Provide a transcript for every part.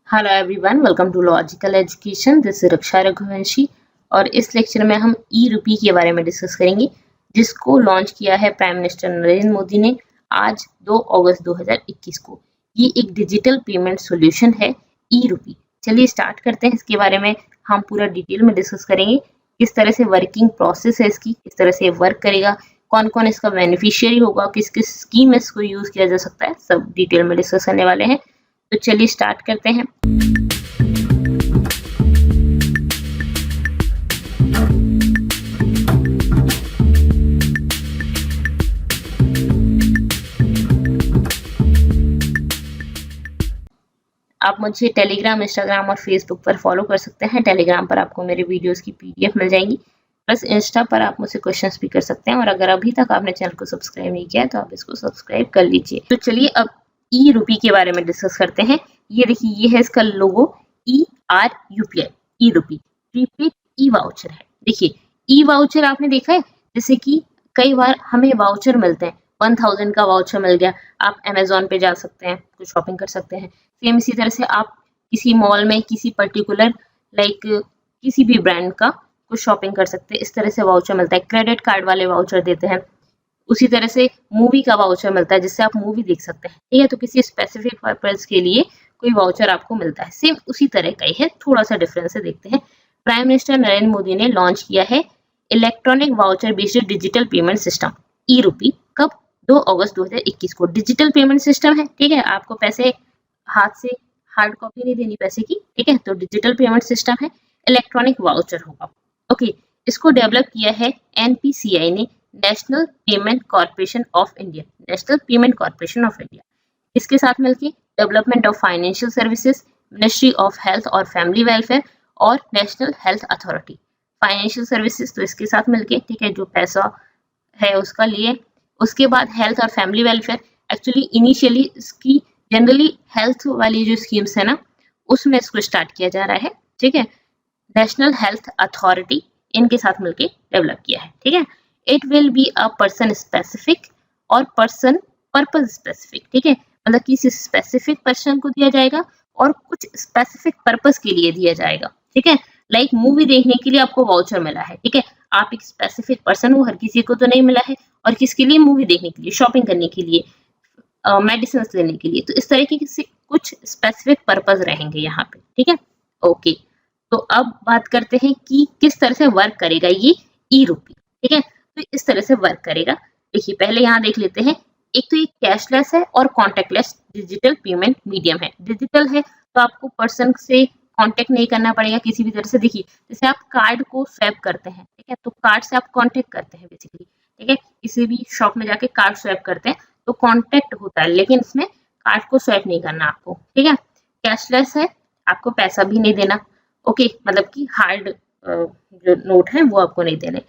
Hello everyone, welcome to logical education. This is Raksha Raghuvanshi और इस lecture में हम ई रूपी के बारे में डिस्कस करेंगे, जिसको लॉन्च किया है प्राइम मिनिस्टर नरेंद्र मोदी ने आज 2 अगस्त 2021 को। ये एक डिजिटल पेमेंट सॉल्यूशन है ई रूपी। चलिए स्टार्ट करते हैं। इसके बारे में हम पूरा डिटेल में डिस्कस करेंगे, किस तरह से वर्किंग प्रोसेस है इसकी, किस तरह से वर्क करेगा, कौन कौन इसका बेनिफिशियरी होगा, किस किस स्कीम में इसको यूज किया जा सकता है, सब डिटेल में डिस्कस करने वाले हैं। तो चलिए स्टार्ट करते हैं। आप मुझे टेलीग्राम, इंस्टाग्राम और फेसबुक पर फॉलो कर सकते हैं। टेलीग्राम पर आपको मेरे वीडियोस की पीडीएफ मिल जाएंगी, प्लस इंस्टा पर आप मुझसे क्वेश्चंस भी कर सकते हैं। और अगर अभी तक आपने चैनल को सब्सक्राइब नहीं किया है तो आप इसको सब्सक्राइब कर लीजिए। तो चलिए अब ई रूपी के बारे में डिस्कस करते हैं। ये देखिए, ये है इसका लोगो ERUPI, ई रूपी प्रीपेड ई वाउचर है। देखिए ई वाउचर आपने देखा है, जैसे कि कई बार हमें वाउचर मिलते हैं, 1000 का वाउचर मिल गया, आप अमेजोन पे जा सकते हैं, कुछ शॉपिंग कर सकते हैं। सेम इसी तरह से आप किसी मॉल में किसी पर्टिकुलर किसी भी ब्रांड का कुछ शॉपिंग कर सकते हैं। इस तरह से वाउचर मिलता है। क्रेडिट कार्ड वाले वाउचर देते हैं। उसी तरह से मूवी का वाउचर मिलता है, जिससे आप मूवी देख सकते हैं। ठीक है, तो किसी स्पेसिफिक पर्पज के लिए कोई वाउचर आपको मिलता है। सेम उसी तरह का ही है, थोड़ा सा डिफरेंस है, देखते हैं। प्राइम मिनिस्टर नरेंद्र मोदी ने लॉन्च किया है electronic voucher based digital payment system e rupee. कब? 2 अगस्त 2021 को। डिजिटल पेमेंट सिस्टम है, ठीक है, आपको पैसे हाथ से हार्ड कॉपी नहीं देनी पैसे की, ठीक है। तो डिजिटल पेमेंट सिस्टम है, इलेक्ट्रॉनिक वाउचर होगा। ओके, इसको डेवलप किया है NPCI ने, national payment corporation of India. National payment corporation of India इसके साथ मिलकर development of financial services, ministry of health और फैमिली वेलफेयर और national health authority. Financial services तो इसके साथ मिलके, ठीक है, जो पैसा है उसका लिए। उसके बाद हेल्थ और फैमिली वेलफेयर, एक्चुअली इनिशियली इसकी जनरली हेल्थ वाली जो स्कीम्स है ना, उसमें इसको स्टार्ट किया जा रहा है, ठीक है। नेशनल हेल्थ अथॉरिटी इनके साथ मिलके डेवलप किया है, ठीक है। It will be a person specific और पर्सन पर्पज स्पेसिफिक, ठीक है, मतलब किसी स्पेसिफिक पर्सन को दिया जाएगा और कुछ स्पेसिफिक पर्पज के लिए दिया जाएगा, ठीक है। लाइक मूवी देखने के लिए आपको वाउचर मिला है, ठीक है, आप एक स्पेसिफिक पर्सन हो, हर किसी को तो नहीं मिला है। और किसके लिए? मूवी देखने के लिए, शॉपिंग करने के लिए, मेडिसिन लेने के लिए। तो इस तरीके से कुछ स्पेसिफिक पर्पज रहेंगे यहाँ पे, ठीक है। ओके, तो अब बात करते हैं कि किस तरह से वर्क करेगा ये ई रूपी, ठीक है। तो इस तरह से वर्क करेगा। देखिए पहले यहाँ देख लेते हैं। एक तो ये कैशलेस है और कॉन्टेक्टलेस डिजिटल पेमेंट मीडियम है। डिजिटल है तो आपको पर्सन से कांटेक्ट नहीं करना पड़ेगा किसी भी तरह से। देखिए जैसे आप कार्ड को स्वैप करते हैं, ठीक है, तो कार्ड से आप कांटेक्ट करते हैं बेसिकली, ठीक है। किसी भी शॉप में जाके कार्ड स्वैप करते हैं तो कांटेक्ट होता है, लेकिन इसमें कार्ड को स्वैप नहीं करना आपको, ठीक है। कैशलेस है, आपको पैसा भी नहीं देना, ओके, मतलब कि हार्ड जो नोट है वो आपको नहीं देने।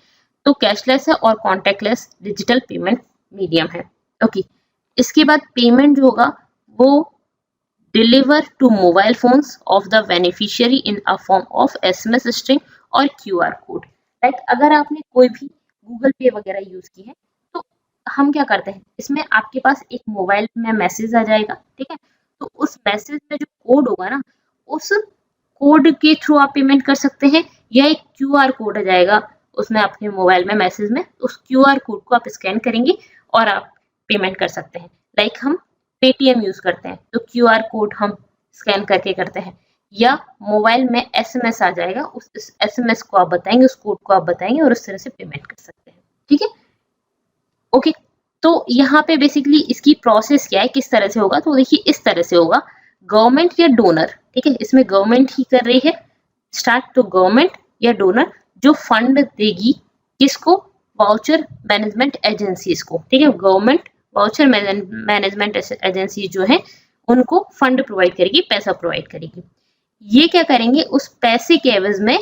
तो कैशलेस है और कॉन्टेक्टलेस डिजिटल पेमेंट मीडियम है, ओके। इसके बाद पेमेंट जो होगा वो deliver to mobile phones of the beneficiary in a form of SMS string और QR कोड। लाइक अगर आपने कोई भी गूगल पे वगैरह यूज की है तो हम क्या करते हैं, इसमें आपके पास एक मोबाइल में मैसेज आ जाएगा, ठीक है। तो उस मैसेज में जो कोड होगा ना, उस कोड के थ्रू आप पेमेंट कर सकते हैं, या एक QR कोड आ जाएगा उसमें आपके मोबाइल में मैसेज में, उस QR कोड को आप स्कैन करेंगे और आप पेमेंट कर सकते हैं। लाइक हम पेटीएम यूज करते हैं तो QR कोड हम स्कैन करके करते हैं, या मोबाइल में SMS आ जाएगा, उस SMS को आप बताएंगे, उस कोड को आप बताएंगे और उस तरह से पेमेंट कर सकते हैं, ठीक है। ओके, तो यहाँ पे बेसिकली इसकी प्रोसेस क्या है, किस तरह से होगा, तो देखिए इस तरह से होगा। गवर्नमेंट या डोनर, ठीक है, इसमें गवर्नमेंट ही कर रही है स्टार्ट, तो गवर्नमेंट या डोनर जो फंड देगी किसको? वाउचर मैनेजमेंट एजेंसीज को, ठीक है। गवर्नमेंट वाउचर मैनेजमेंट एजेंसी जो है उनको फंड प्रोवाइड करेगी, पैसा प्रोवाइड करेगी। ये क्या करेंगे, उस पैसे के एवज में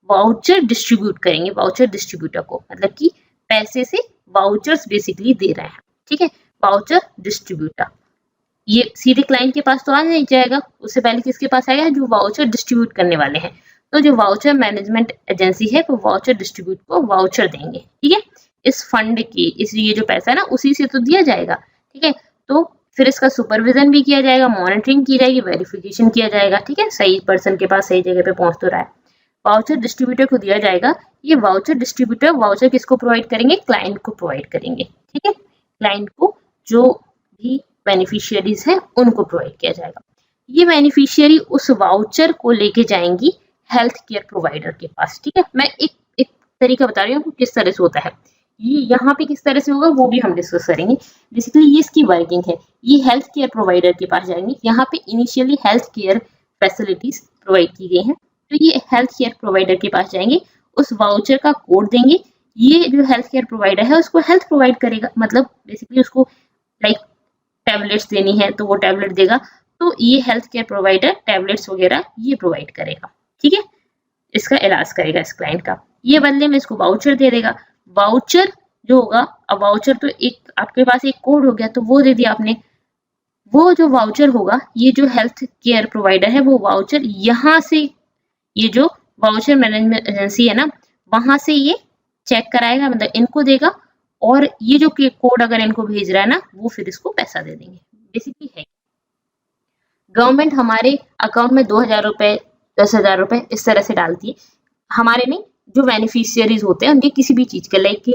वाउचर डिस्ट्रीब्यूट करेंगे, वाउचर डिस्ट्रीब्यूटर को, मतलब कि पैसे से वाउचर्स बेसिकली दे रहे हैं, ठीक है। वाउचर डिस्ट्रीब्यूटर ये सीधे क्लाइंट के पास तो आ नहीं जाएगा, उससे पहले किसके पास आएगा? जो वाउचर डिस्ट्रीब्यूट करने वाले हैं। तो जो वाउचर मैनेजमेंट एजेंसी है वो वाउचर डिस्ट्रीब्यूट को वाउचर देंगे, ठीक है। इस फंड की, इस ये जो पैसा है ना, उसी से तो दिया जाएगा, ठीक है। तो फिर इसका सुपरविजन भी किया जाएगा, मॉनिटरिंग की जाएगी, वेरिफिकेशन किया जाएगा, ठीक है, सही पर्सन के पास सही जगह पे पहुंच तो रहा है। वाउचर डिस्ट्रीब्यूटर को दिया जाएगा। ये वाउचर डिस्ट्रीब्यूटर वाउचर किसको प्रोवाइड करेंगे? क्लाइंट को प्रोवाइड करेंगे, ठीक है, क्लाइंट को, जो भी बेनिफिशियरीज है उनको प्रोवाइड किया जाएगा। ये बेनिफिशियरी उस वाउचर को लेके जाएंगी हेल्थ केयर प्रोवाइडर के पास, ठीक है। मैं एक तरीका बता रही हूँ किस तरह से होता है, ये यहाँ पे किस तरह से होगा वो भी हम डिस्कस करेंगे। बेसिकली ये इसकी वर्किंग है, ये हेल्थ केयर प्रोवाइडर के पास जाएंगे। यहाँ पे initially health care facilities provide की गई हैं, तो ये हेल्थ केयर प्रोवाइडर के पास जाएंगे, उस वाउचर का कोड देंगे। ये जो हेल्थ केयर प्रोवाइडर है उसको हेल्थ प्रोवाइड करेगा, मतलब बेसिकली उसको लाइक टैबलेट्स देनी है तो वो टैबलेट देगा, तो ये हेल्थ केयर प्रोवाइडर टैबलेट्स वगैरह ये प्रोवाइड करेगा, ठीक है, इसका इलाज करेगा इस क्लाइंट का। ये बदले में इसको वाउचर दे देगा। वाउचर जो होगा, अब वाउचर तो एक आपके पास एक कोड हो गया तो वो दे दिया आपने, वो जो वाउचर होगा, ये जो हेल्थ केयर प्रोवाइडर है वो वाउचर यहाँ से, ये जो वाउचर मैनेजमेंट एजेंसी है ना, वहां से ये चेक कराएगा, मतलब इनको देगा, और ये जो कोड अगर इनको भेज रहा है ना वो फिर इसको पैसा दे देंगे। बेसिकली है गवर्नमेंट हमारे अकाउंट में 2000 रुपए 10,000 रुपए इस तरह से डालती है, हमारे नहीं, जो बेनिफिशियरीज होते हैं उनके किसी भी चीज के, लाइक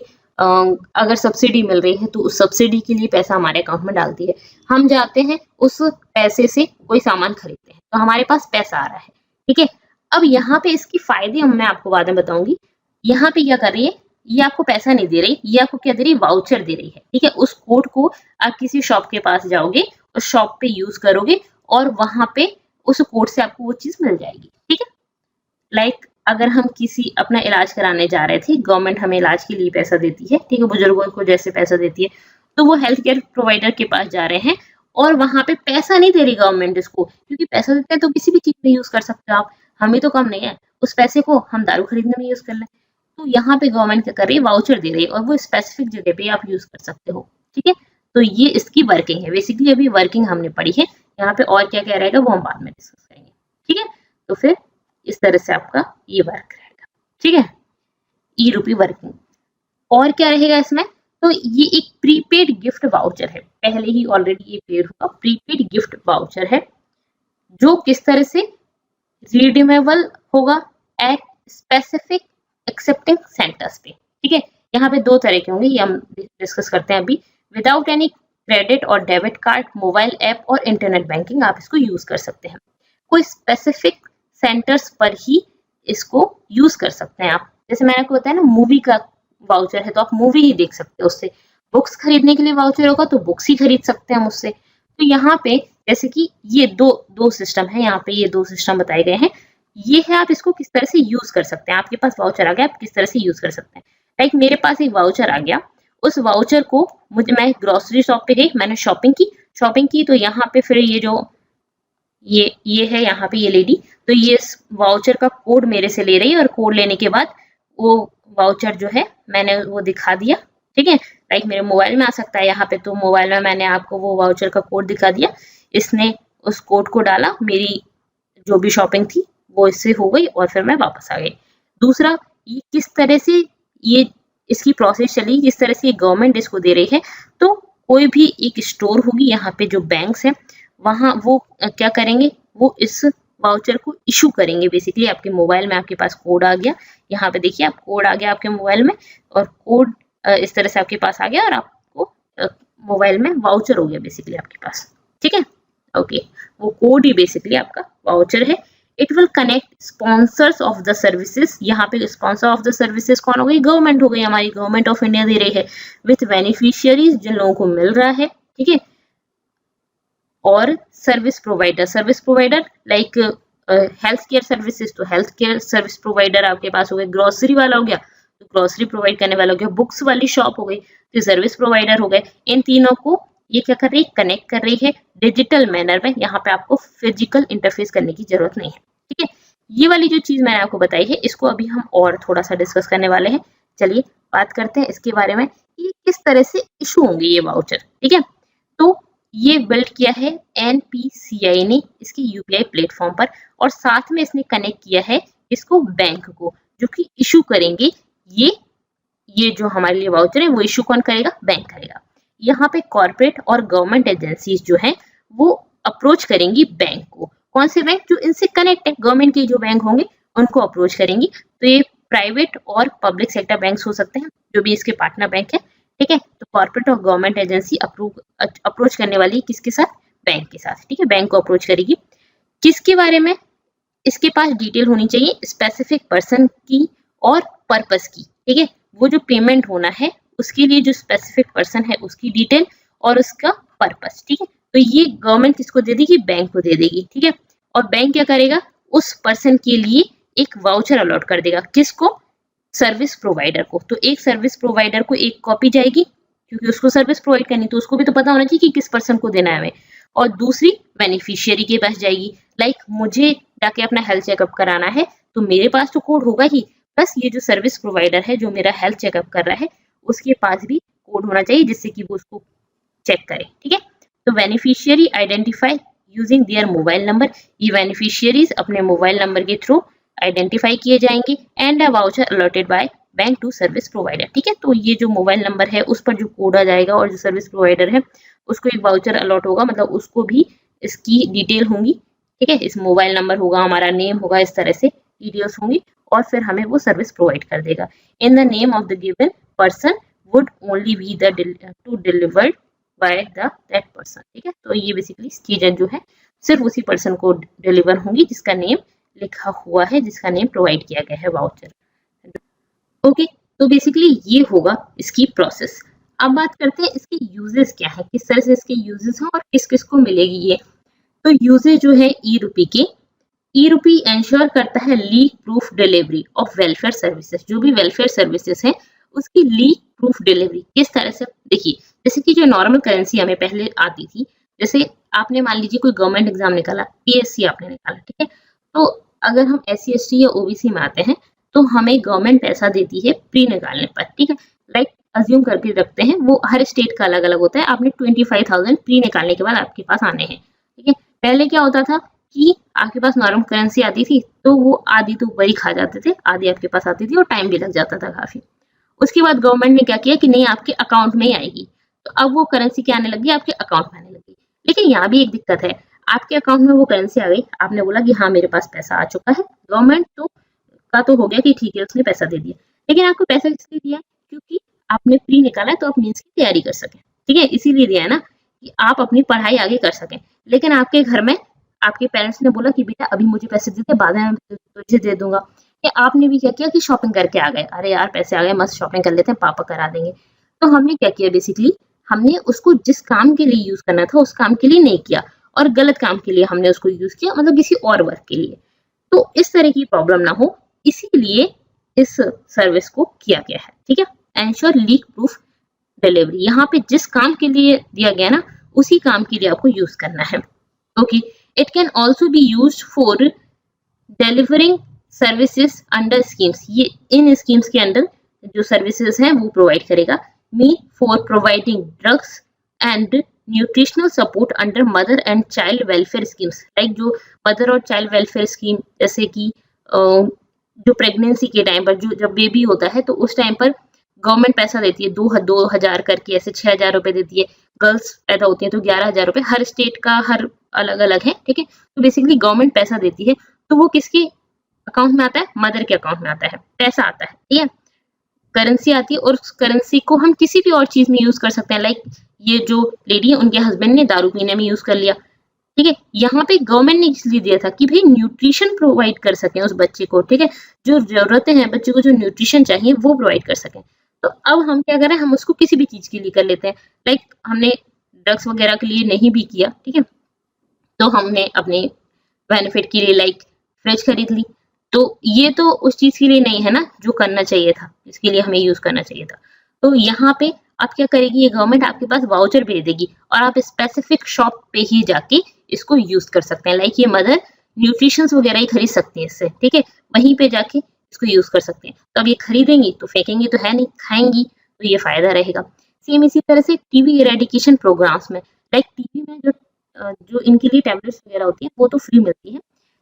अगर सब्सिडी मिल रही है तो उस सब्सिडी के लिए पैसा हमारे अकाउंट में डालती है, हम जाते हैं उस पैसे से कोई सामान खरीदते हैं तो हमारे पास पैसा आ रहा है, ठीक है। अब यहाँ पे इसकी फायदे मैं आपको बाद में बताऊंगी। यहाँ पे क्या कर रही है, ये आपको पैसा नहीं दे रही, ये आपको क्या दे रही है, वाउचर दे रही है, ठीक है। उस कोड को आप किसी शॉप के पास जाओगे, उस शॉप पे यूज करोगे और वहां पे उस कोड से आपको वो चीज मिल जाएगी, ठीक है। लाइक अगर हम किसी अपना इलाज कराने जा रहे थे, गवर्नमेंट हमें इलाज के लिए पैसा देती है, ठीक है, बुजुर्गों को जैसे पैसा देती है, तो वो हेल्थ केयर प्रोवाइडर के पास जा रहे हैं और वहां पे पैसा नहीं दे रही गवर्नमेंट इसको, क्योंकि पैसा देते हैं तो किसी भी चीज में यूज कर सकते हो आप, हमें तो कम नहीं है, उस पैसे को हम दारू खरीदने में यूज कर लें। तो यहाँ पे गवर्नमेंट क्या कर रही है, वाउचर दे रही है और वो स्पेसिफिक जगह पे आप यूज कर सकते हो, ठीक है। तो ये इसकी वर्किंग है, बेसिकली अभी वर्किंग हमने पढ़ी है, यहाँ पे और क्या क्या रहेगा वो हम बाद में डिस्कस करेंगे, ठीक है। तो फिर इस तरह से आपका ये वर्क रहेगा, ठीक है, ई रूपी वर्किंग। और क्या रहेगा इसमें, तो ये एक प्रीपेड गिफ्ट वाउचर है, पहले ही ऑलरेडी ये पेड हुआ, प्रीपेड गिफ्ट वाउचर है, जो किस तरह से रिडीमेबल होगा एट स्पेसिफिक एक्सेप्टिंग सेंटर्स पे, ठीक है। यहाँ पे दो तरह के होंगे, ये हम डिस्कस करते हैं अभी। विदाउट एनी क्रेडिट और डेबिट कार्ड, मोबाइल ऐप और इंटरनेट बैंकिंग आप इसको यूज कर सकते हैं, कोई स्पेसिफिक सेंटर्स पर ही इसको यूज कर सकते हैं आप। जैसे मैंने आपको बताया ना, मूवी का वाउचर है तो आप मूवी ही देख सकते हो उससे, बुक्स खरीदने के लिए वाउचर होगा तो बुक्स ही खरीद सकते हैं उससे। तो यहाँ पे जैसे कि ये दो सिस्टम है, यहाँ पे ये दो सिस्टम बताए गए हैं, ये है आप इसको किस तरह से यूज कर सकते हैं, आपके पास वाउचर आ गया आप किस तरह से यूज कर सकते हैं। लाइक मेरे पास एक वाउचर आ गया, उस वाउचर को मैं ग्रोसरी शॉप पे गई, मैंने शॉपिंग की तो यहाँ पे फिर ये जो ये है यहाँ पे ये लेडी, तो ये वाउचर का कोड मेरे से ले रही है और कोड लेने के बाद वो वाउचर जो है मैंने वो दिखा दिया, ठीक है। लाइक मेरे मोबाइल में आ सकता है यहाँ पे, तो मोबाइल में मैंने आपको वो वाउचर का कोड दिखा दिया, इसने उस कोड को डाला, मेरी जो भी शॉपिंग थी वो इससे हो गई और फिर मैं वापस आ गई। दूसरा, ये किस तरह से ये इसकी प्रोसेस चली, जिस तरह से गवर्नमेंट इसको दे रही है, तो कोई भी एक स्टोर होगी यहाँ पे जो बैंक्स है, वहां वो क्या करेंगे, वो इस वाउचर को इशू करेंगे। बेसिकली आपके मोबाइल में आपके पास कोड आ गया, यहाँ पे देखिए आप कोड आ गया आपके मोबाइल में, और कोड इस तरह से आपके पास आ गया और आपको मोबाइल में वाउचर हो गया बेसिकली आपके पास, ठीक है। ओके, वो कोड ही बेसिकली आपका वाउचर है। It will connect sponsors of the services, यहाँ पे स्पॉन्सर ऑफ द सर्विसेज कौन हो गई, गवर्नमेंट हो गई, हमारी गवर्नमेंट ऑफ इंडिया दे रही है, विथ बेनिफिशियरीज जिन लोगों को मिल रहा है, ठीक है। और service provider like health care services, तो हेल्थ केयर सर्विस प्रोवाइडर आपके पास हो गए, ग्रोसरी वाला हो गया तो ग्रोसरी प्रोवाइड करने वाला हो गया, बुक्स वाली शॉप हो गई तो सर्विस प्रोवाइडर हो गए। इन तीनों को ये क्या कर रही है, कनेक्ट कर रही है डिजिटल मैनर में, यहाँ पे आपको फिजिकल इंटरफेस करने की जरूरत नहीं है, ठीक है। ये वाली जो चीज मैंने आपको बताई है इसको अभी हम और थोड़ा सा डिस्कस करने वाले हैं। चलिए बात करते हैं इसके बारे में, ये किस तरह से इशू होंगे ये वाउचर, ठीक है। तो ये बिल्ड किया है NPCI ने इसके UPI प्लेटफॉर्म पर, और साथ में इसने कनेक्ट किया है इसको बैंक को, जो कि इशू करेंगे ये जो हमारे लिए वाउचर है वो इशू कौन करेगा, बैंक करेगा। यहाँ पे कॉर्पोरेट और गवर्नमेंट एजेंसीज जो है वो अप्रोच करेंगी बैंक को। कौन से बैंक? जो इनसे कनेक्ट है, गवर्नमेंट के जो बैंक होंगे उनको अप्रोच करेंगी। तो ये प्राइवेट और पब्लिक सेक्टर बैंक्स हो सकते हैं, जो भी इसके पार्टनर बैंक है, ठीक है। तो कॉर्पोरेट और गवर्नमेंट एजेंसी अप्रोच करने वाली किसके साथ? बैंक के साथ, ठीक है। बैंक को अप्रोच करेगी किसके बारे में? इसके पास डिटेल होनी चाहिए स्पेसिफिक पर्सन की और पर्पस की, ठीक है। वो जो पेमेंट होना है उसके लिए जो स्पेसिफिक पर्सन है उसकी डिटेल और उसका पर्पस, ठीक है। तो ये गवर्नमेंट किसको दे देगी? बैंक को दे देगी, ठीक है। और बैंक क्या करेगा? उस पर्सन के लिए एक वाउचर अलॉट कर देगा। किसको? सर्विस प्रोवाइडर को। तो एक सर्विस प्रोवाइडर को एक कॉपी जाएगी, क्योंकि उसको सर्विस प्रोवाइड करनी, तो उसको भी तो पता होना चाहिए कि किस पर्सन को देना है हमें। और दूसरी बेनिफिशियरी के पास जाएगी। लाइक मुझे जाके अपना हेल्थ चेकअप कराना है, तो मेरे पास तो कोड होगा ही, प्लस ये जो सर्विस प्रोवाइडर है जो मेरा हेल्थ चेकअप कर रहा है उसके पास भी कोड होना चाहिए, जिससे कि वो उसको चेक करे, ठीक है। तो beneficiary identify using their mobile number. ये बेनिफिशियरीज अपने मोबाइल नंबर के थ्रू आइडेंटिफाई किए जाएंगे and a voucher allotted by bank to service provider, ठीक है। तो ये जो मोबाइल नंबर है उस पर जो कोड आ जाएगा और जो सर्विस प्रोवाइडर है उसको एक वाउचर अलॉट होगा, मतलब उसको भी इसकी डिटेल होंगी, ठीक है। इस मोबाइल नंबर होगा, हमारा नेम होगा, इस तरह से डिटेल्स होंगी और फिर हमें वो सर्विस प्रोवाइड कर देगा। In the name of the given person would only be the two delivered by the that person, ठीक है। तो ये बेसिकली चीजें जो है सिर्फ उसी पर्सन को डिलीवर होंगी जिसका नेम लिखा हुआ है, जिसका नेम प्रोवाइड किया गया है वाउचर। ओके, तो बेसिकली ये होगा इसकी प्रोसेस। अब बात करते हैं इसके यूजेस क्या है, किस तरह से इसके यूजेस हैं और किस किस को मिलेगी ये। तो यूजेस जो है ई रूपी के, ई रूपी एंश्योर करता है leak proof delivery of welfare services. जो भी वेलफेयर सर्विसेज हैं उसकी लीक प्रूफ डिलीवरी किस तरह से? देखिए, जैसे कि जो नॉर्मल करेंसी हमें पहले आती थी, जैसे आपने मान लीजिए कोई गवर्नमेंट एग्जाम निकाला, पीएससी आपने निकाला, ठीक है। तो अगर हम SC ST या OBC में आते हैं तो हमें गवर्नमेंट पैसा देती है प्री निकालने पर, ठीक है। लाइक अज्यूम करके रखते हैं, वो हर स्टेट का अलग अलग होता है। आपने 25,000 प्री निकालने के बाद आपके पास आने हैं, ठीक है। पहले क्या होता था कि आपके पास नॉर्मल करेंसी आती थी तो वो आधी तो ऊपर ही खा जाते थे, आधी आपके पास आती थी और टाइम भी लग जाता था काफी। उसके बाद गवर्नमेंट ने क्या किया कि नहीं, आपके अकाउंट में ही आएगी। तो अब वो करेंसी क्या आने लगी? आपके अकाउंट में आने लगी। लेकिन यहाँ भी एक दिक्कत है, आपके अकाउंट में वो करेंसी आ गई, आपने बोला कि हाँ मेरे पास पैसा आ चुका है, गवर्नमेंट तो हो गया कि ठीक है उसने पैसा दे दिया। लेकिन आपको पैसा किसने दिया? क्योंकि आपने प्री निकाला है तो आप मेंस की तैयारी कर सकें, ठीक है। इसीलिए दिया है ना कि आप अपनी पढ़ाई आगे कर सकें। लेकिन आपके घर में आपके पेरेंट्स ने बोला कि बेटा अभी मुझे पैसे दे दे, बाद में तुझे दे दूंगा। या आपने भी क्या किया कि शॉपिंग करके आ गए, अरे यार पैसे आ गए, मस्त शॉपिंग कर लेते हैं, पापा करा देंगे। तो हमने क्या किया? बेसिकली हमने उसको जिस काम के लिए यूज करना था उस काम के लिए नहीं किया और गलत काम के लिए हमने उसको यूज किया, मतलब किसी और वर्क के लिए। तो इस तरह की प्रॉब्लम ना हो, इसीलिए इस सर्विस को किया गया है, ठीक है। एंश्योर लीक प्रूफ डिलीवरी, यहाँ पे जिस काम के लिए दिया गया ना उसी काम के लिए आपको यूज करना है। Okay, it can also be use for delivering services under schemes. ये इन स्कीम्स के अंडर जो सर्विसेज हैं वो प्रोवाइड करेगा। Me for providing drugs and nutritional support under mother and child welfare schemes. Like जो मदर और चाइल्ड वेलफेयर स्कीम, जैसे कि जो प्रेगनेंसी के टाइम पर, जो जब बेबी होता है तो उस टाइम पर गवर्नमेंट पैसा देती है, 2,000 करके, ऐसे 6,000 रुपए देती है। गर्ल्स पैदा होती है तो 11,000 रुपए, हर स्टेट का हर अलग अलग है, ठीक है। तो बेसिकली गवर्नमेंट पैसा देती है, तो वो किसके अकाउंट में आता है? मदर के अकाउंट में आता है, पैसा आता है, ठीक है। करेंसी आती है और उस करेंसी को हम किसी भी और चीज में यूज कर सकते हैं। लाइक ये जो लेडी है उनके हस्बैंड ने दारू पीने में यूज कर लिया, ठीक है। यहाँ पे गवर्नमेंट ने इसलिए दिया था कि भाई न्यूट्रिशन प्रोवाइड कर सकें उस बच्चे को, ठीक है। जो जरूरतें हैं बच्चे को, जो न्यूट्रिशन चाहिए वो प्रोवाइड कर सकें। तो अब हम क्या कर रहे हैं, हम उसको किसी भी चीज के लिए कर लेते हैं। लाइक हमने ड्रग्स वगैरह के लिए नहीं भी किया, ठीक है, तो हमने अपने बेनिफिट के लिए लाइक फ्रिज खरीद ली। तो ये तो उस चीज के लिए नहीं है ना जो करना चाहिए था, जिसके लिए हमें यूज करना चाहिए था। तो यहाँ पे आप क्या करेगी, ये गवर्नमेंट आपके पास वाउचर भेज देगी और आप स्पेसिफिक शॉप पे ही जाके इसको यूज कर सकते हैं। लाइक ये मदर न्यूट्रिशंस वगैरह ही खरीद सकती है इससे, ठीक है, वहीं पे जाके इसको यूज कर सकते हैं। तो अब ये खरीदेंगी तो फेंकेंगी तो है नहीं, खाएंगी, तो ये फायदा रहेगा। सेम इसी तरह से टीबी इरेडिकेशन प्रोग्राम्स में, लाइक टीबी में जो इनके लिए टैबलेट्स वगैरह होती है वो तो फ्री मिलती है,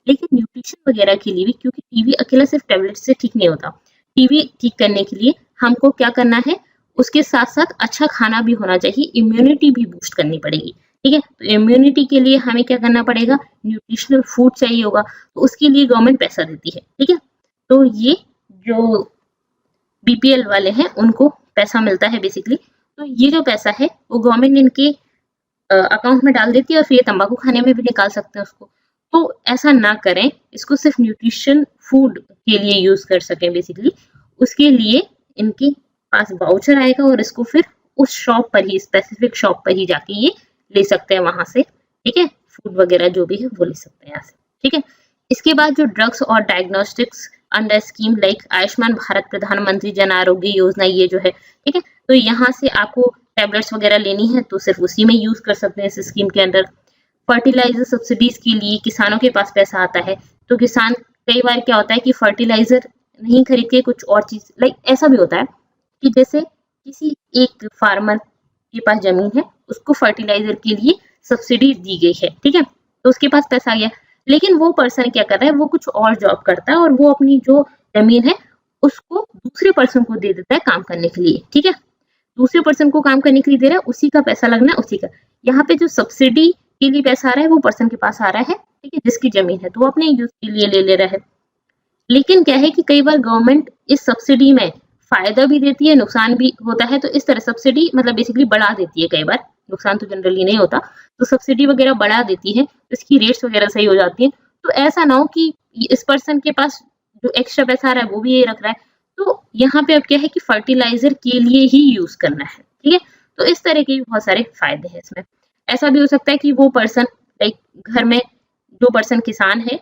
लेकिन न्यूट्रिशन वगैरह के लिए भी, क्योंकि टीबी अकेला सिर्फ टैबलेट से ठीक नहीं होता, टीबी ठीक करने के लिए हमको क्या करना है, उसके साथ साथ अच्छा खाना भी होना चाहिए, इम्यूनिटी भी बूस्ट करनी पड़ेगी। ठीक है, तो इम्यूनिटी के लिए हमें क्या करना पड़ेगा, न्यूट्रिशनल फूड चाहिए होगा, तो उसके लिए गवर्नमेंट पैसा देती है। ठीक है, तो ये जो बीपीएल वाले हैं उनको पैसा मिलता है बेसिकली। तो ये जो पैसा है वो गवर्नमेंट इनके अकाउंट में डाल देती है और फिर ये तंबाकू खाने में भी निकाल सकते हैं उसको। तो ऐसा ना करें, इसको सिर्फ न्यूट्रिशन फूड के लिए यूज कर सकें बेसिकली, उसके लिए इनके पास वाउचर आएगा और इसको फिर उस शॉप पर ही, स्पेसिफिक शॉप पर ही जाके ये ले सकते हैं वहां से। ठीक है, फूड वगैरह जो भी है वो ले सकते हैं यहाँ से। ठीक है, इसके बाद जो ड्रग्स और diagnostics under scheme like Ayushman Bharat प्रधानमंत्री जन आरोग्य योजना, ये जो है, ठीक है, तो यहाँ से आपको टैबलेट्स वगैरह लेनी है तो सिर्फ उसी में यूज कर सकते हैं इस स्कीम के अंदर। फर्टिलाइजर सब्सिडीज के लिए किसानों के पास पैसा आता है, तो किसान कई बार क्या होता है कि फर्टिलाइजर नहीं खरीद के कुछ और चीज, लाइक ऐसा भी होता है कि जैसे किसी एक फार्मर के पास जमीन है, उसको फर्टिलाइजर के लिए सब्सिडी दी गई है, ठीक है, तो उसके पास पैसा आ गया, लेकिन वो पर्सन क्या कर रहा है, वो कुछ और जॉब करता है और वो अपनी जो जमीन है उसको दूसरे पर्सन को दे देता है काम करने के लिए। ठीक है, दूसरे पर्सन को काम करने के लिए दे रहा है, उसी का पैसा लगना है उसी का। यहाँ पे जो सब्सिडी के लिए पैसा आ रहा है वो पर्सन के पास आ रहा है, ठीक है, जिसकी जमीन है, तो वो अपने यूज के लिए ले रहा है। लेकिन क्या है कि कई बार गवर्नमेंट इस सब्सिडी में फायदा भी देती है, नुकसान भी होता है, तो इस तरह सब्सिडी मतलब बेसिकली बढ़ा देती है, कई बार नुकसान तो जनरली नहीं होता, तो सब्सिडी वगैरह बढ़ा देती है, इसकी रेट्स वगैरह सही हो जाती है। तो ऐसा ना हो कि इस पर्सन के पास जो एक्स्ट्रा पैसा आ रहा है वो भी ये रख रहा है, तो यहाँ पे अब क्या है कि फर्टिलाइजर के लिए ही यूज करना है। ठीक है, तो इस तरह के बहुत सारे फायदे हैं इसमें। ऐसा भी हो सकता है कि वो पर्सन, लाइक घर में जो पर्सन किसान है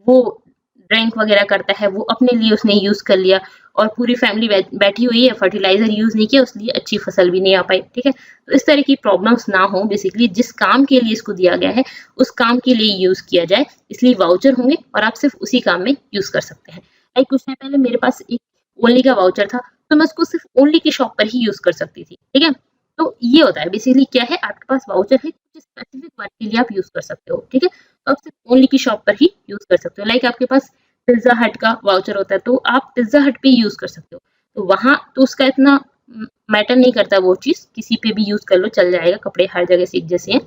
वो ड्रिंक वगैरह करता है, वो अपने लिए उसने यूज कर लिया और पूरी फैमिली बैठी हुई है, फर्टिलाइजर यूज नहीं किया, उसलिए अच्छी फसल भी नहीं आ पाई। ठीक है, तो इस तरह की प्रॉब्लम्स ना हो, बेसिकली जिस काम के लिए इसको दिया गया है उस काम के लिए यूज किया जाए, इसलिए वाउचर होंगे और आप सिर्फ उसी काम में यूज कर सकते हैं। लाइक कुछ टाइम पहले मेरे पास एक ओनली का वाउचर था, तो मैं उसको सिर्फ ओनली की शॉप पर ही यूज कर सकती थी। ठीक है, तो ये होता है बेसिकली, क्या है, आपके पास वाउचर है, कुछ स्पेसिफिक वर्क के लिए आप यूज कर सकते हो। ठीक है, तो आप सिर्फ ओनली की शॉप पर ही यूज कर सकते हो। लाइक आपके पास पिज्जा हट का वाउचर होता है, तो आप पिज्जा हट पे यूज कर सकते हो, तो वहां तो उसका इतना मैटर नहीं करता, वो चीज किसी पे भी यूज कर लो, चल जाएगा, कपड़े हर जगह से एक जैसे हैं।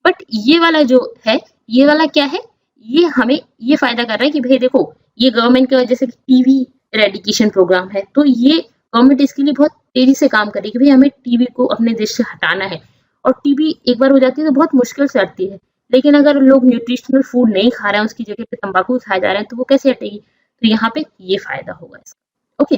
बट ये वाला जो है, ये वाला क्या है, ये हमें ये फायदा कर रहा है कि भाई देखो, ये गवर्नमेंट की वजह से टीवी रेडिकेशन प्रोग्राम है, तो ये गवर्नमेंट इसके लिए बहुत तेजी से काम करेगी, भाई हमें टीबी को अपने देश से हटाना है। और टीबी एक बार हो जाती है तो बहुत मुश्किल से हटती है, लेकिन अगर लोग न्यूट्रिशनल फूड नहीं खा रहे हैं, उसकी जगह पे तंबाकू खाए जा रहे हैं, तो वो कैसे हटेगी, तो यहाँ पे ये फायदा होगा इसका। ओके,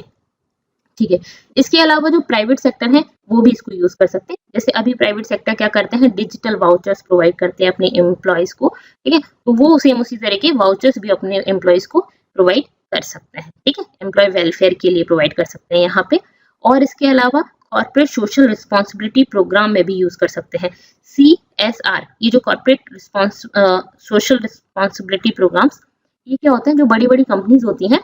ठीक है, इसके अलावा जो प्राइवेट सेक्टर है वो भी इसको यूज कर सकते हैं। जैसे अभी प्राइवेट सेक्टर क्या करते हैं, डिजिटल वाउचर्स प्रोवाइड करते हैं अपने एम्प्लॉयज को। ठीक है, तो वो सेम उसी तरह के वाउचर्स भी अपने एम्प्लॉयज को प्रोवाइड कर सकते हैं। ठीक है, एम्प्लॉय वेलफेयर के लिए प्रोवाइड कर सकते हैं यहाँ पे। और इसके अलावा कॉर्पोरेट सोशल रिस्पॉन्सिबिलिटी प्रोग्राम में भी यूज कर सकते हैं। CSR, ये जो कॉर्पोरेट सोशल रिस्पॉन्सिबिलिटी प्रोग्राम्स, ये क्या होते हैं, जो बड़ी बड़ी कंपनीज होती हैं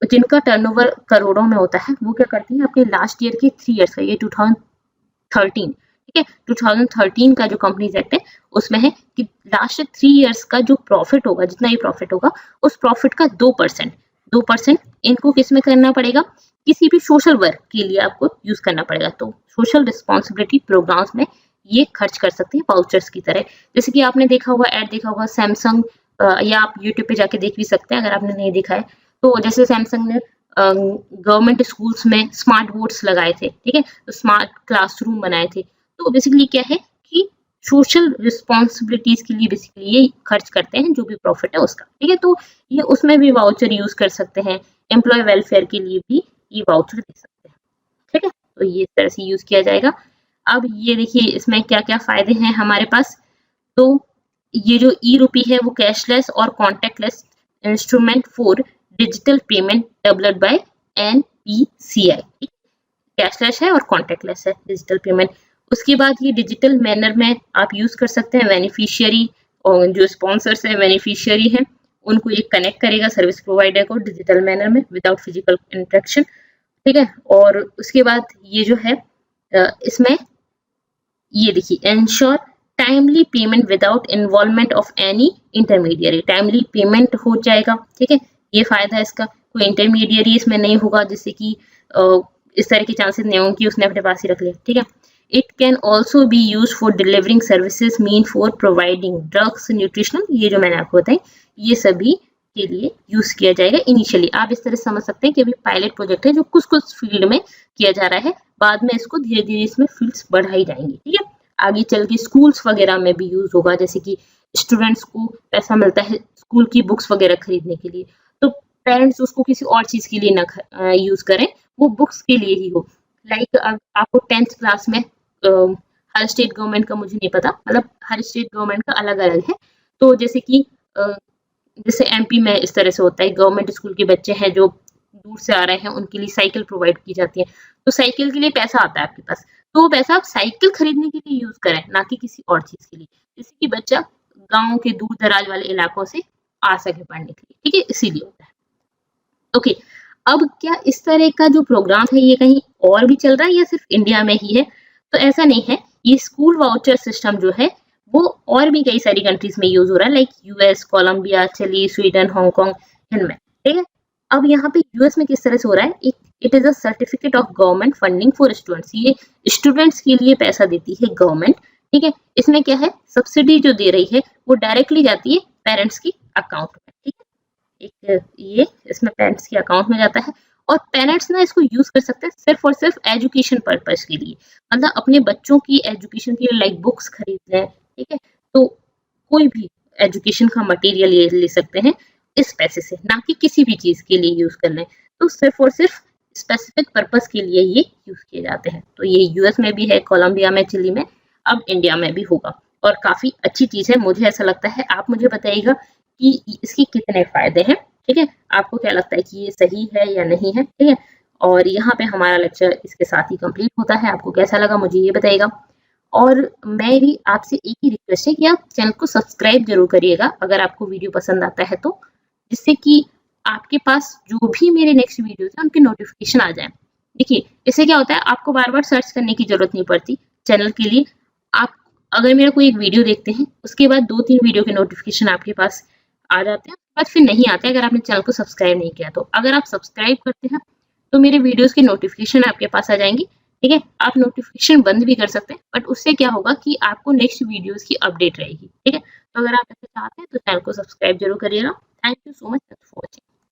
जिनका टर्नओवर करोड़ों में होता है, वो क्या करती है, अपने लास्ट ईयर के 3 इयर्स का, ये 2013, ठीक है, 2013 का जो कंपनीज एक्ट है उसमें है कि लास्ट 3 इयर्स का जो प्रॉफिट होगा, जितना भी प्रॉफिट होगा, उस प्रॉफिट का 2% इनको किस में करना पड़ेगा, किसी भी सोशल वर्क के लिए आपको यूज करना पड़ेगा। तो सोशल रिस्पॉन्सिबिलिटी प्रोग्राम्स में ये खर्च कर सकते हैं वाउचर्स की तरह। जैसे कि आपने देखा हुआ, ऐड देखा होगा सैमसंग, या आप यूट्यूब पे जाके देख भी सकते हैं अगर आपने नहीं देखा है, तो जैसे सैमसंग ने गवर्नमेंट स्कूल्स में स्मार्ट बोर्ड्स लगाए थे, ठीक है, तो स्मार्ट क्लासरूम बनाए थे। तो बेसिकली क्या है कि सोशल रिस्पॉन्सिबिलिटीज के लिए बेसिकली ये खर्च करते हैं, जो भी प्रॉफिट है उसका। ठीक है, तो ये उसमें भी वाउचर यूज कर सकते हैं, एम्प्लॉय वेलफेयर के लिए भी ये वाउचर दे सकते हैं। ठीक है, तो ये इस तरह से यूज किया जाएगा। अब ये देखिए इसमें क्या क्या फायदे हैं हमारे पास। तो ये जो ई-रूपी है वो कैशलेस और contact lens instrument for digital payment developed by NPCI। Cashless है और कॉन्टेक्टलेस है डिजिटल पेमेंट। उसके बाद ये डिजिटल मैनर में आप यूज कर सकते हैं। बेनिफिशियरी और जो स्पॉन्सर्स है, बेनिफिशियरी हैं, उनको ये कनेक्ट करेगा सर्विस प्रोवाइडर को डिजिटल मैनर में विदाउट फिजिकल इंटरेक्शन। ठीक है, और उसके बाद ये जो है इसमें ये देखिए, ensure timely payment without involvement of any intermediary, timely payment हो जाएगा। ठीक है, ये फायदा है इसका, कोई इंटरमीडियरी इसमें नहीं होगा, जिससे कि इस तरह के चांसेस नहीं होंगे कि उसने अपने पास ही रख लिया, ठीक है। It can also be use for delivering services mean for providing drugs, nutritional, ये जो मैंने आपको बताई, ये सभी के लिए यूज किया जाएगा इनिशियली। आप इस तरह से समझ सकते हैं कि अभी पायलट प्रोजेक्ट है जो कुछ कुछ फील्ड में किया जा रहा है, बाद में इसको धीरे धीरे इसमें फील्ड्स बढ़ाई जाएंगी, ठीक है। आगे चल के स्कूल्स वगैरह में भी यूज होगा, जैसे कि स्टूडेंट्स को पैसा मिलता है स्कूल की बुक्स वगैरह खरीदने के लिए, तो पेरेंट्स उसको किसी और चीज के लिए ना यूज करें, वो बुक्स के लिए ही हो। लाइक आपको 10th क्लास में हर स्टेट गवर्नमेंट का मुझे नहीं पता, मतलब हर स्टेट गवर्नमेंट का अलग अलग है। तो जैसे कि जैसे एमपी में इस तरह से होता है, गवर्नमेंट स्कूल के बच्चे हैं जो दूर से आ रहे हैं, उनके लिए साइकिल प्रोवाइड की जाती है, तो साइकिल के लिए पैसा आता है आपके पास, तो वो पैसा आप साइकिल खरीदने के लिए यूज करें, ना कि किसी और चीज के लिए, जैसे कि बच्चा गांव के दूर दराज वाले इलाकों से आ सके पढ़ने के लिए, ठीक है, इसीलिए होता है। ओके, अब क्या इस तरह का जो प्रोग्राम है ये कहीं और भी चल रहा है या सिर्फ इंडिया में ही है? तो ऐसा नहीं है, ये स्कूल वाउचर सिस्टम जो है वो और भी कई सारी कंट्रीज में यूज हो रहा है, like US, Colombia, Chile, Sweden, Hong Kong, इनमें, ठीक है। अब यहाँ पे यूएस में किस तरह से हो रहा है, it is a certificate of government funding for students, ये स्टूडेंट्स के लिए पैसा देती है गवर्नमेंट, ठीक है। इसमें क्या है, सब्सिडी जो दे रही है वो डायरेक्टली जाती है पेरेंट्स की अकाउंट में, ठीक है। एक ये इसमें पेरेंट्स के अकाउंट में जाता है, और पेरेंट्स ना इसको यूज कर सकते हैं सिर्फ और सिर्फ एजुकेशन पर्पज के लिए, मतलब अपने बच्चों की एजुकेशन के लिए, लाइक बुक्स खरीदना है, ठीक है, तो कोई भी एजुकेशन का मटेरियल ये ले सकते हैं इस पैसे से, ना कि किसी भी चीज के लिए यूज करना है, तो सिर्फ और सिर्फ स्पेसिफिक पर्पज के लिए ये यूज किए जाते हैं। तो ये यूएस में भी है, कोलंबिया में, चिली में, अब इंडिया में भी होगा, और काफी अच्छी चीज है, मुझे ऐसा लगता है। आप मुझे बताइएगा कि इसके कितने फायदे हैं, ठीक है, आपको क्या लगता है कि ये सही है या नहीं है, ठीक है। और यहाँ पे हमारा लेक्चर इसके साथ ही कंप्लीट होता है, आपको कैसा लगा मुझे ये बताइएगा। और मेरी आपसे एक ही रिक्वेस्ट है कि आप चैनल को सब्सक्राइब जरूर करिएगा अगर आपको वीडियो पसंद आता है तो, जिससे कि आपके पास जो भी मेरे नेक्स्ट वीडियोस हैं उनके नोटिफिकेशन आ जाए। देखिए, इससे क्या होता है, आपको बार बार सर्च करने की जरूरत नहीं पड़ती चैनल के लिए। आप अगर मेरा कोई एक वीडियो देखते हैं, उसके बाद 2-3 वीडियो के नोटिफिकेशन आपके पास आ जाते हैं, बाद फिर नहीं आते अगर आपने चैनल को सब्सक्राइब नहीं किया तो। अगर आप सब्सक्राइब करते हैं तो मेरे वीडियोस के नोटिफिकेशन आपके पास आ जाएंगे, ठीक है। आप नोटिफिकेशन बंद भी कर सकते हैं, बट उससे क्या होगा कि आपको नेक्स्ट वीडियोस की अपडेट रहेगी, ठीक है। तो अगर आप ऐसा चाहते हैं तो चैनल को सब्सक्राइब जरूर करिएगा। Thank you so much for watching.